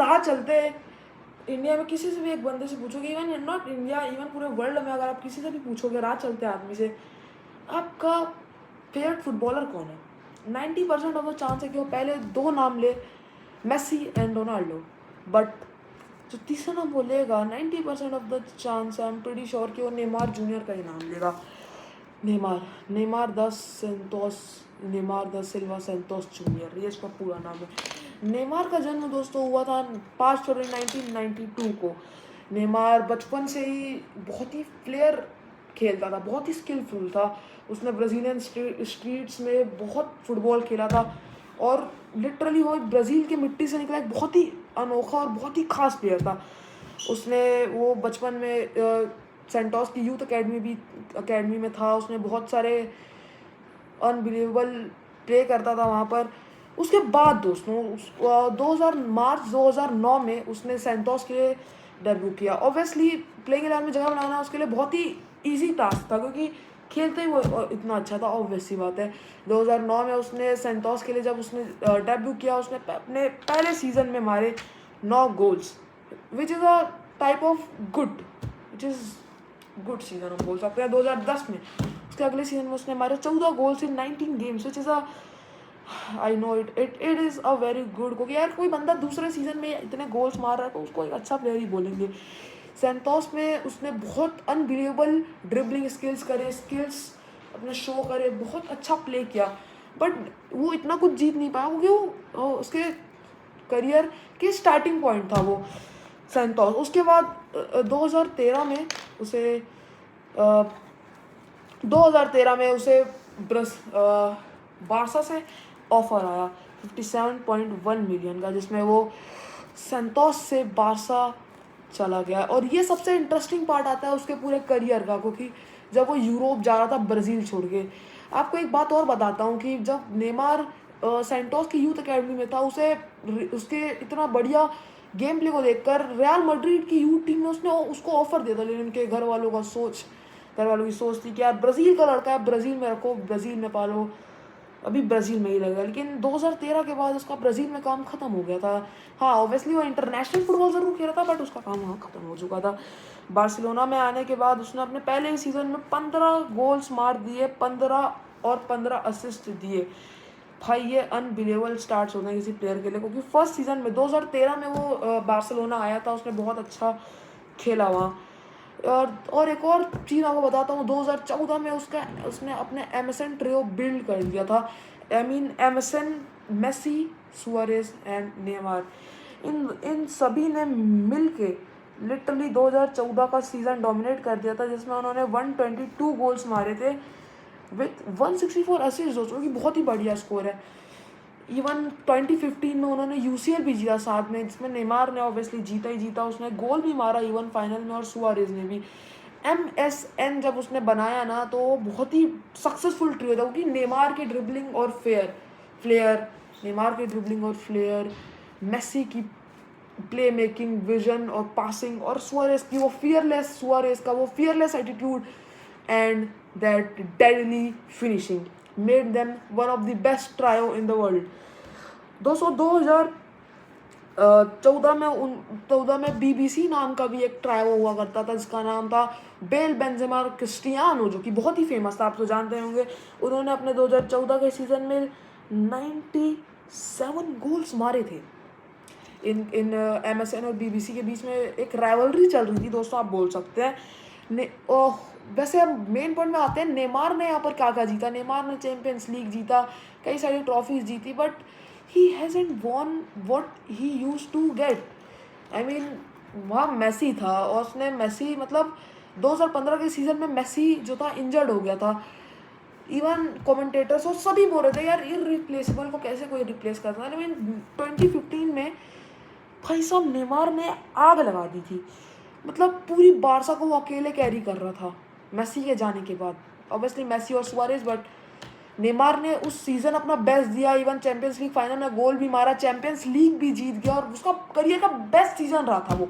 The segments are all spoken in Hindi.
राह चलते इंडिया में किसी से भी एक बंदे से पूछोगे, इवन नॉट इंडिया, इवन पूरे वर्ल्ड में अगर आप किसी से भी पूछोगे राह चलते आदमी से, आपका फेवरेट फुटबॉलर कौन है, 90% ऑफ द चांस है कि वो पहले 2 नाम ले, मेसी एंड रोनाल्डो। बट जो तीसरा नाम वो लेगा 90% of the chance I am pretty sure कि वो नेमार जूनियर का ही नाम लेगा। Neymar da Silva Santos Junior, ये इसका पूरा नाम है। नेमार का जन्म दोस्तों हुआ था 5 फरवरी 1992 को। नेमार बचपन से ही बहुत ही प्लेयर खेलता था, बहुत ही स्किलफुल था। उसने ब्राज़ीलियन स्ट्रीट्स में बहुत फुटबॉल खेला था और लिटरली वो ब्राज़ील की मिट्टी से निकला एक बहुत ही अनोखा और बहुत ही खास प्लेयर था। उसने वो बचपन में सेंटोस की यूथ अकेडमी में था। उसने बहुत सारे अनबिलीवेबल प्ले करता था वहाँ पर। उसके बाद दोस्तों 2009 में उसने सेंटोस के लिए डेब्यू किया। ऑब्वियसली प्लेइंग 11 में जगह बनाना उसके लिए बहुत ही ईजी टास्क था, क्योंकि खेलते ही वो इतना अच्छा था। ऑब्वियस सी बात है 2009 में उसने सेंटोस के लिए जब उसने डेब्यू किया, उसने अपने पहले सीज़न में मारे 9 goals, which is a type of good season हम बोल सकते हैं। 2010 में उसके अगले सीजन में उसने मारे 14 goals in 19 games, which is a I know it is a very good, क्योंकि यार कोई बंदा दूसरे सीजन में इतने गोल्स मार रहा है तो उसको एक अच्छा प्लेयर ही बोलेंगे। सेंटोस में उसने बहुत अनबिलीवेबल ड्रिबलिंग स्किल्स अपने शो करे, बहुत अच्छा प्ले किया। बट वो इतना कुछ जीत नहीं पाया क्योंकि वो उसके करियर के स्टार्टिंग पॉइंट था वो सेंटोस। उसके बाद 2013 में उसे 2013 में उसे बारसा से ऑफर आया 57.1 मिलियन का, जिसमें वो सेंटोस से बारसा चला गया। और ये सबसे इंटरेस्टिंग पार्ट आता है उसके पूरे करियर का, क्योंकि जब वो यूरोप जा रहा था ब्राज़ील छोड़ के। आपको एक बात और बताता हूँ कि जब नेमार सेंटोस की यूथ अकेडमी में था, उसे उसके इतना बढ़िया गेम प्ले को देखकर रियल मैड्रिड की यूथ टीम ने उसको ऑफर दिया था। लेकिन उनके घर वालों की सोच थी कि यार ब्राज़ील का लड़का है, ब्राज़ील में रखो, ब्राज़ील में पालो, अभी ब्राज़ील में ही लगेगा। लेकिन 2013 के बाद उसका ब्राज़ील में काम ख़त्म हो गया था। हाँ, ऑब्वियसली वो इंटरनेशनल फुटबॉल ज़रूर खेला था, बट उसका काम वहाँ ख़त्म हो चुका था। बार्सिलोना में आने के बाद उसने अपने पहले ही सीज़न में 15 गोल्स मार दिए, 15 असिस्ट दिए। भाई ये अनबिलीवेबल स्टार्ट्स होते हैं किसी प्लेयर के लिए, क्योंकि फर्स्ट सीज़न में 2013 में वो बार्सिलोना आया था, उसने बहुत अच्छा खेला वहाँ। और एक और चीज़ आपको बताता हूँ, 2014 में उसने अपने एमएसएन ट्रियो बिल्ड कर दिया था। MSN, Messi, Suarez and Neymar, इन सभी ने मिल के लिटरली 2014 का सीज़न डोमिनेट कर दिया था, जिसमें उन्होंने 122 गोल्स मारे थे विथ 164 असिस्ट, जो कि बहुत ही बढ़िया स्कोर है। इवन 2015 में उन्होंने यूसीएल भी जीता साथ में, जिसमें नेमार ने ऑब्वियसली जीता, उसने गोल भी मारा इवन फाइनल में, और सुआरेज ने भी। एमएसएन जब उसने बनाया ना तो बहुत ही सक्सेसफुल ट्रियो था, क्योंकि नेमार की ड्रिबलिंग और फ्लेयर, मेसी की प्ले मेकिंग, विजन और पासिंग, और सुआरेज का वो fearless attitude and that deadly finishing made them one of the best trio in the world. 2014 में बीबीसी नाम का भी एक ट्रायो हुआ करता था, जिसका नाम था बेल बेंजेमा क्रिस्टियानो, जो कि बहुत ही फेमस था, आप तो जानते होंगे। उन्होंने अपने 2014 के सीज़न में 97 गोल्स मारे थे। इन एमएसएन और बीबीसी के बीच में एक राइवलरी चल रही थी दोस्तों, आप बोल सकते हैं। वैसे हम मेन पॉइंट में आते हैं, नेमार ने यहाँ पर क्या क्या जीता। नेमार ने चैंपियंस लीग जीता, कई सारी ट्रॉफीज जीती, but he hasn't won what he used to get. I mean वहाँ मेसी था, और उसने मेसी मतलब 2015 के सीज़न में मेसी जो था इंजर्ड हो गया था। इवन कमेंटेटर्स और सभी बोल रहे थे यार इररिप्लेसेबल को कैसे कोई रिप्लेस करता है। लेकिन 2015 में भाई साहब नेमार ने आग लगा दी थी, मतलब पूरी बारसा को वो अकेले कैरी कर रहा था मेसी के जाने के बाद। ऑब्वियसली मेसी और सुआरेज, बट नेमार ने उस सीज़न अपना बेस्ट दिया। इवन चैंपियंस लीग फाइनल में गोल भी मारा, चैंपियंस लीग भी जीत गया, और उसका करियर का बेस्ट सीज़न रहा था वो।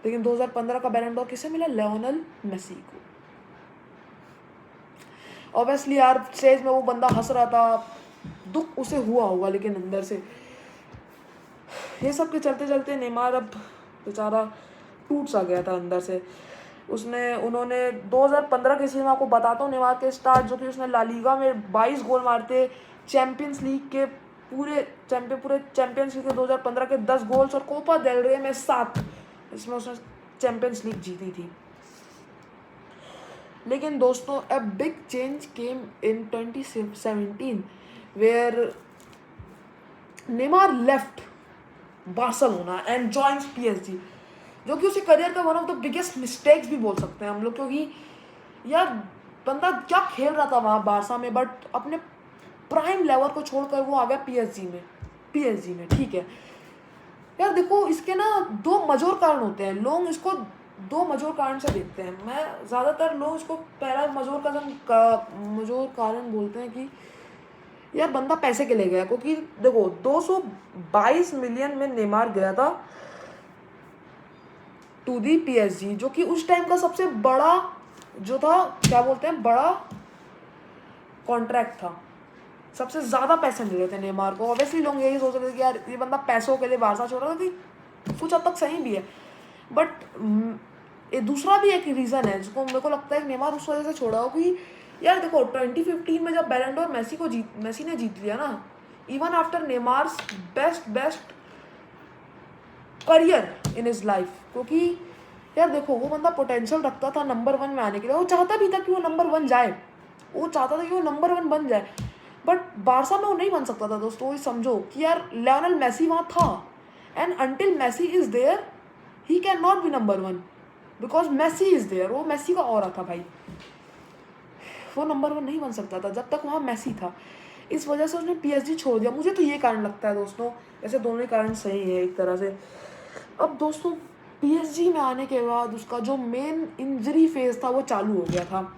लेकिन 2015 का बैलन डोर किसे मिला? लियोनेल मेसी को। ऑब्वियसली यार स्टेज में वो बंदा हंस रहा था, दुख उसे हुआ होगा लेकिन अंदर से। ये सब के चलते चलते नेमार अब बेचारा टूट सा गया था अंदर से। उन्होंने 2015 के सीजन में, आपको बताता हूँ नेमार के स्टार्ट, जो कि उसने ला लीगा में 22 गोल मारते, चैंपियंस लीग के पूरे चैंपियंस लीग के 2015 के 10 गोल्स, और कोपा डेल रे में 7, इसमें उसने चैंपियंस लीग जीती थी। लेकिन दोस्तों a big change came in 2017 where Neymar left Barcelona and joins PSG, जो कि उसके करियर का one of the biggest mistakes भी बोल सकते हैं हम लोग, क्योंकि यार बंदा क्या खेल रहा था वहाँ बारसा में, बट अपने प्राइम लेवल को छोड़कर वो आ गया पीएसजी में। ठीक है यार, देखो इसके ना 2 मजोर कारण होते हैं, लोग इसको 2 मजोर कारण से देखते हैं। मैं ज़्यादातर लोग इसको पहला मजोर कारण बोलते हैं कि यार बंदा पैसे के लिए गया, क्योंकि देखो 222 मिलियन में नेमार गया था टू दी पीएसजी, जो कि उस टाइम का सबसे बड़ा जो था, क्या बोलते हैं, बड़ा कॉन्ट्रैक्ट था। सबसे ज़्यादा पैसे मिल रहे थे नेमार को। ऑब्वियसली लोग यही सोच रहे थे कि यार ये बंदा पैसों के लिए बारसा छोड़ रहा था, कि कुछ हद तक सही भी है, बट ये दूसरा भी एक रीज़न है जिसको मेरे को लगता है कि नेमार उस वजह से छोड़ा हो कि यार देखो 2015 में जब बैलन डोर मेसी ने जीत लिया ना, even after Neymar's best career in his life, क्योंकि यार देखो वो बंदा पोटेंशियल रखता था नंबर 1 में आने के लिए, वो चाहता भी था कि वो नंबर 1 जाए, वो चाहता था कि वो नंबर 1 बन जाए, बट बारसा में वो नहीं बन सकता था। दोस्तों ये समझो कि यार लियोनेल मेसी वहाँ था, and until Messi is there he can not be number 1, because Messi is there. वो मेसी का ऑरा था भाई, वो नंबर 1 नहीं बन सकता था जब तक वहाँ मेसी था। इस वजह से उसने पीएसजी छोड़ दिया। मुझे तो ये कारण लगता है दोस्तों, ऐसे दोनों ही कारण सही है एक तरह से। अब दोस्तों पीएसजी में आने के बाद उसका जो मेन इंजरी फेज था वो चालू हो गया था।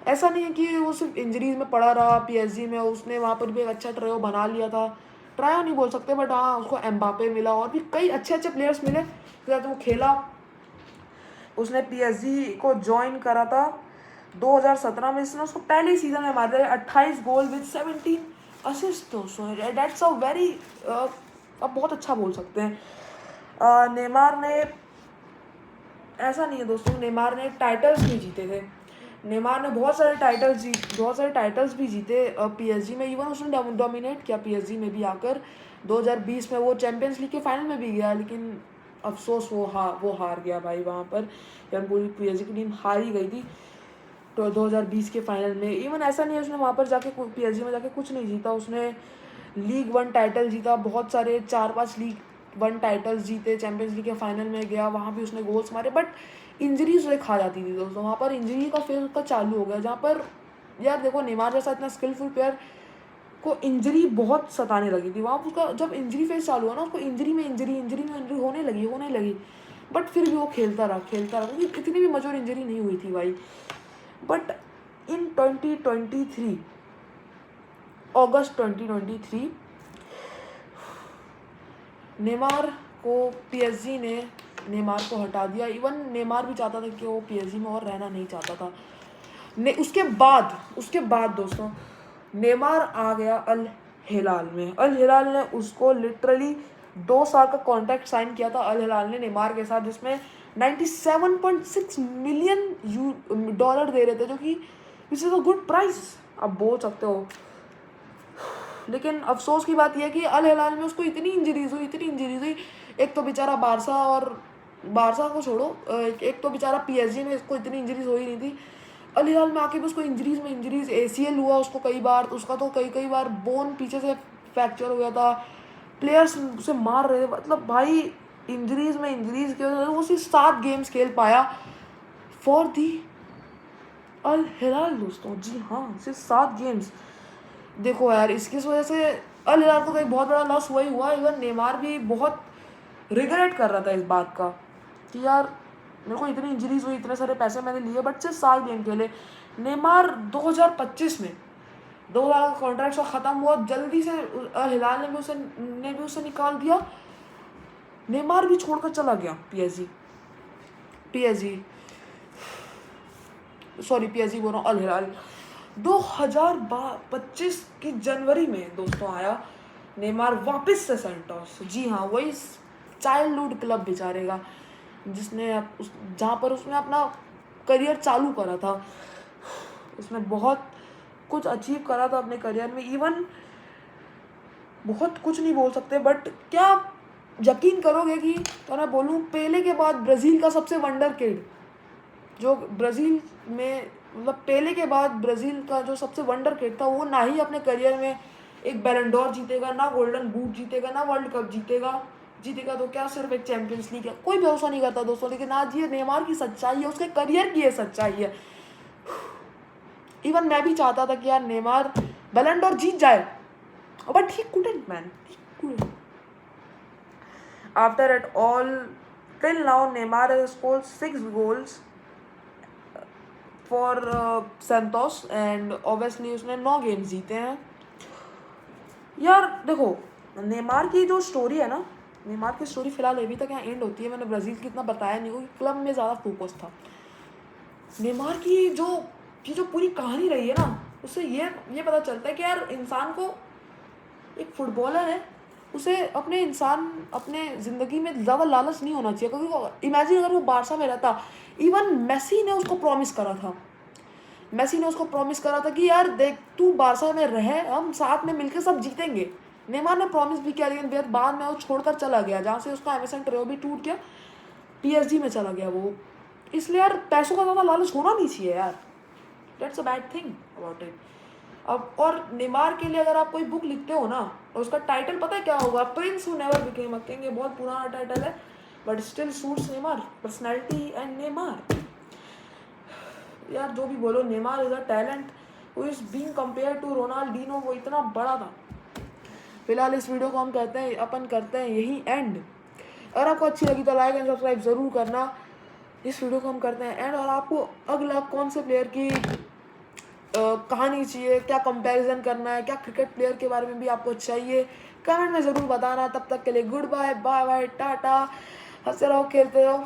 ऐसा नहीं है कि वो सिर्फ इंजरीज में पड़ा रहा पीएसजी में, उसने वहाँ पर भी एक अच्छा ट्रायो बना लिया था, ट्रायो नहीं बोल सकते, बट हाँ उसको एम्बापे मिला और भी कई अच्छे प्लेयर्स मिले, तो वो खेला। उसने पीएसजी को ज्वाइन करा था 2017 में। इसने उसको पहले सीजन में मारे 28 गोल विद 17 असिस्ट। दोस्तों दैट्स अ वेरी, अब बहुत अच्छा बोल सकते हैं। नेमार ने, ऐसा नहीं है दोस्तों नेमार ने टाइटल्स भी जीते थे, नेमार ने बहुत सारे टाइटल्स भी जीते पीएसजी में। इवन उसने डोमिनेट किया पीएसजी में भी आकर। 2020 में वो चैंपियंस लीग के फाइनल में भी गया, लेकिन अफसोस वो हार गया भाई वहाँ पर, जब पूरी पीएसजी की टीम हार ही गई थी तो 2020 के फाइनल में। इवन ऐसा नहीं है उसने वहाँ पर जाके पीएसजी में जाके कुछ नहीं जीता, उसने लीग 1 टाइटल जीता, बहुत सारे 4-5 लीग 1 टाइटल्स जीते, चैंपियंस लीग के फाइनल में गया, वहाँ भी उसने गोल्स मारे, बट इंजरीज उसे खा जाती थी दोस्तों। वहाँ पर इंजरी का फेज उसका चालू हो गया, जहाँ पर यार देखो नेमार जैसा इतना स्किलफुल प्लेयर को इंजरी बहुत सताने लगी थी। वहाँ उसका जब इंजरी फेज चालू हुआ ना, उसको इंजरी में इंजरी होने लगी, बट फिर भी वो खेलता रहा, क्योंकि इतनी भी मेजर इंजरी नहीं हुई थी भाई। बट इन 2023 अगस्त 2023 नेमार को पीएसजी ने नेमार को हटा दिया। इवन नेमार भी चाहता था कि वो पीएसजी में और रहना नहीं चाहता था। उसके बाद दोस्तों नेमार आ गया अल हिलाल में। अल हिलाल ने उसको लिटरली 2 साल का कॉन्ट्रैक्ट साइन किया था अल हिलाल ने नेमार के साथ, जिसमें 97.6 मिलियन डॉलर दे रहे थे, जो कि which is a good price आप बोल सकते हो। लेकिन अफसोस की बात यह है कि अल हिलाल में उसको इतनी इंजरीज हुई। एक तो बेचारा बारसा को छोड़ो, एक तो बेचारा पीएसजी में इसको इतनी इंजरीज हो ही नहीं थी, अल हिलाल में आके भी उसको इंजरीज एसीएल हुआ उसको कई बार, उसका तो कई बार बोन पीछे से फ्रैक्चर हो गया था, प्लेयर्स उसे मार रहे थे, मतलब भाई इंजरीज की वजह से वो सिर्फ 7 गेम्स खेल पाया फॉर दी अल हिलाल दोस्तों। जी हाँ, सिर्फ 7 गेम्स। देखो यार इसकी वजह से अल हिलाल को तो एक बहुत बड़ा लॉस हुआ ही हुआ। इवन नेमार भी बहुत रिग्रेट कर रहा था इस बात का कि यार मेरे को इतनी इंजरीज हुई, इतने सारे पैसे मैंने लिए, बट सिर्फ 7 गेम खेले। नेमार 2025 में 2 साल का कॉन्ट्रैक्ट ख़त्म हुआ, जल्दी से अल हिलाल ने भी उसे निकाल दिया। नेमार भी छोड़कर चला गया पीएसजी बोल रहा हूँ, अल हिलाल। 2025 की जनवरी में दोस्तों आया नेमार वापस से सेंटोस, जी हाँ वही चाइल्डहुड क्लब बेचारे का जिसने जहाँ पर उसने अपना करियर चालू करा था। उसने बहुत कुछ अचीव करा था अपने करियर में, इवन बहुत कुछ नहीं बोल सकते, बट क्या आप यकीन करोगे कि तो मैं बोलूँ पेले के बाद ब्राज़ील का सबसे वंडर किड जो ब्राज़ील में मतलब पेले के बाद ब्राज़ील का जो सबसे वंडर किड था, वो ना ही अपने करियर में एक बैलन डोर जीतेगा, ना गोल्डन बूट जीतेगा, ना वर्ल्ड कप जीतेगा तो क्या सिर्फ एक चैंपियंस लीग है। कोई भरोसा नहीं करता दोस्तों, लेकिन आज ये नेमार की सच्चाई है, उसके करियर की ये सच्चाई है। इवन मैं भी चाहता था कि यार नेमार बैलन डोर जीत जाए, but he couldn't, man. He couldn't. After it all, till now, Neymar has scored 6 goals for Santos and obviously उसने 9 गेम्स जीते हैं। यार देखो, नेमार की जो स्टोरी है ना, नेमार की स्टोरी फिलहाल अभी तक यहाँ एंड होती है। मैंने ब्राज़ील की इतना बताया नहीं क्योंकि क्लब में ज़्यादा फोकस था। नेमार की जो पूरी कहानी रही है ना, उससे ये पता चलता है कि यार इंसान को एक फुटबॉलर है, उसे अपने ज़िंदगी में ज़्यादा लालच नहीं होना चाहिए। क्योंकि इमेजिन अगर वो बारसा में रहता, इवन मेसी ने उसको प्रॉमिस करा था कि यार देख तू बारसा में रहे, हम साथ में मिलकर सब जीतेंगे। नेमार ने प्रॉमिस भी किया, लेकिन बाद में वो छोड़कर चला गया, जहाँ से उसका एमएसएन ट्रेओ भी टूट गया, पीएसजी में चला गया वो। इसलिए यार पैसों का ज़्यादा लालच होना नहीं चाहिए यार, that's a bad thing about it. अब और नेमार के लिए अगर आप कोई बुक लिखते हो ना, और उसका टाइटल पता है क्या होगा? Prince who never became a king. ये बहुत पुराना टाइटल है, but still suits Neymar personality and Neymar. यार जो भी बोलो, Neymar is a talent who is being compare to Ronaldinho. वो इतना बड़ा था। फिलहाल इस वीडियो को हम करते हैं यही एंड। अगर आपको अच्छी लगी तो लाइक एंड सब्सक्राइब ज़रूर करना। इस वीडियो को हम करते हैं एंड। और आपको अगला कौन से प्लेयर की कहानी चाहिए, क्या कंपैरिजन करना है, क्या क्रिकेट प्लेयर के बारे में भी आपको चाहिए, कमेंट में ज़रूर बताना। तब तक के लिए गुड बाय, बाय बाय, टाटा। हंसते रहो, खेलते रहो।